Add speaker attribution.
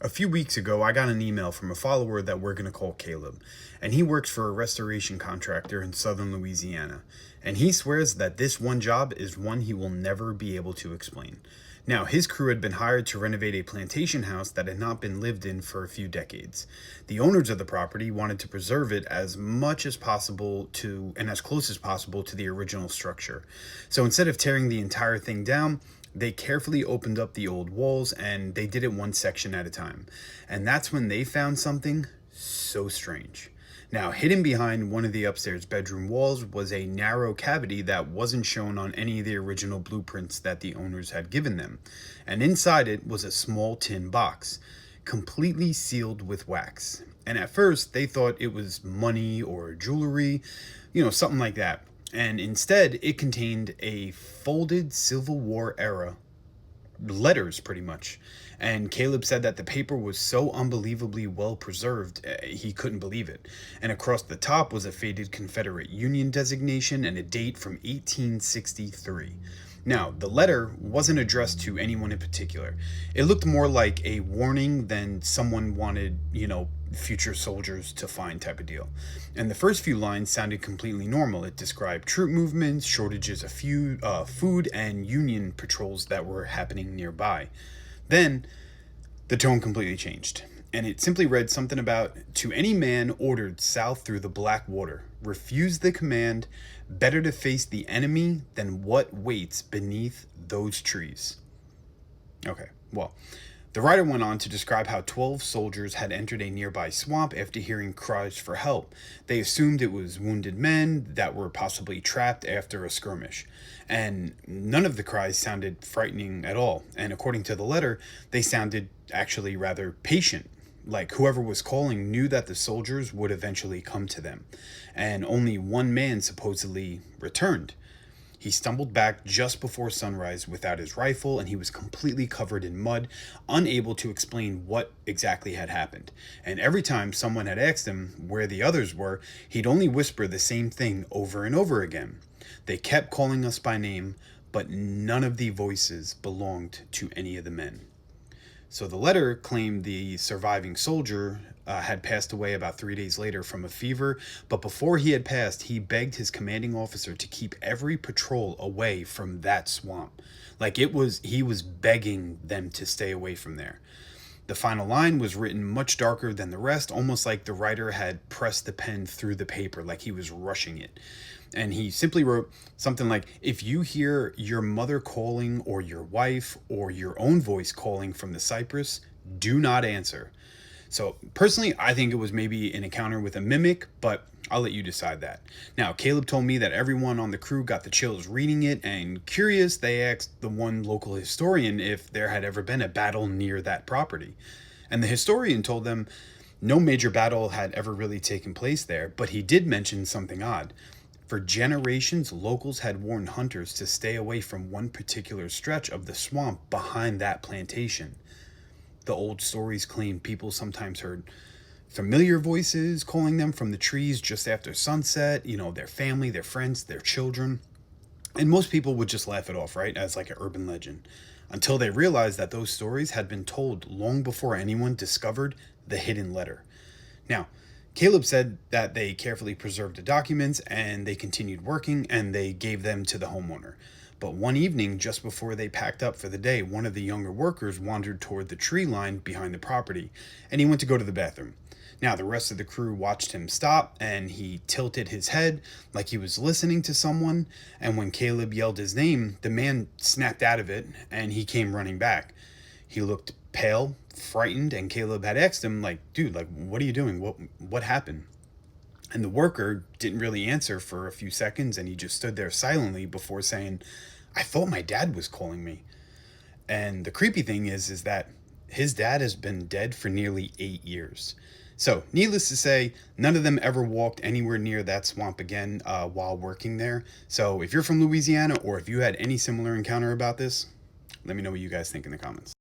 Speaker 1: A few weeks ago, I got an email from a follower that we're going to call Caleb, and he works for a restoration contractor in southern Louisiana. And he swears that this one job is one he will never be able to explain. Now, his crew had been hired to renovate a plantation house that had not been lived in for a few decades. The owners of the property wanted to preserve it as much as possible to and as close as possible to the original structure. So instead of tearing the entire thing down, they carefully opened up the old walls and they did it one section at a time. And that's when they found something so strange. Now, hidden behind one of the upstairs bedroom walls was a narrow cavity that wasn't shown on any of the original blueprints that the owners had given them. And inside it was a small tin box, completely sealed with wax. And at first, they thought it was money or jewelry, something like that. And instead, it contained a folded Civil War era letters, pretty much. And Caleb said that the paper was so unbelievably well preserved, he couldn't believe it. And across the top was a faded Confederate Union designation and a date from 1863. Now, the letter wasn't addressed to anyone in particular. It looked more like a warning than someone wanted, future soldiers to find type of deal. And the first few lines sounded completely normal. It described troop movements, shortages of food, and Union patrols that were happening nearby. Then, the tone completely changed. And it simply read something about, to any man ordered south through the Black Water, refuse the command, better to face the enemy than what waits beneath those trees. Okay, well, the writer went on to describe how 12 soldiers had entered a nearby swamp after hearing cries for help. They assumed it was wounded men that were possibly trapped after a skirmish. And none of the cries sounded frightening at all. And according to the letter, they sounded actually rather patient. Like whoever was calling knew that the soldiers would eventually come to them. And only one man supposedly returned. He stumbled back just before sunrise without his rifle, and he was completely covered in mud, unable to explain what exactly had happened. And every time someone had asked him where the others were, he'd only whisper the same thing over and over again. They kept calling us by name, but none of the voices belonged to any of the men. So the letter claimed the surviving soldier had passed away about 3 days later from a fever, but before he had passed, he begged his commanding officer to keep every patrol away from that swamp. He was begging them to stay away from there. The final line was written much darker than the rest, almost like the writer had pressed the pen through the paper, like he was rushing it. And he simply wrote something like, if you hear your mother calling or your wife or your own voice calling from the cypress, do not answer. So personally, I think it was maybe an encounter with a mimic, but I'll let you decide that. Now, Caleb told me that everyone on the crew got the chills reading it, and curious, they asked the one local historian if there had ever been a battle near that property. And the historian told them no major battle had ever really taken place there, but he did mention something odd. For generations, locals had warned hunters to stay away from one particular stretch of the swamp behind that plantation. The old stories claim people sometimes heard familiar voices calling them from the trees just after sunset, their family, their friends, their children. And most people would just laugh it off, right, as like an urban legend, until they realized that those stories had been told long before anyone discovered the hidden letter. Now, Caleb said that they carefully preserved the documents and they continued working and they gave them to the homeowner. But one evening, just before they packed up for the day, one of the younger workers wandered toward the tree line behind the property and he went to go to the bathroom. Now, the rest of the crew watched him stop and he tilted his head like he was listening to someone. And when Caleb yelled his name, the man snapped out of it and he came running back. He looked pale, frightened, and Caleb had asked him, dude, what are you doing? What happened? And the worker didn't really answer for a few seconds, and he just stood there silently before saying, I thought my dad was calling me. And the creepy thing is that his dad has been dead for nearly 8 years. So, needless to say, none of them ever walked anywhere near that swamp again while working there. So, if you're from Louisiana or if you had any similar encounter about this, let me know what you guys think in the comments.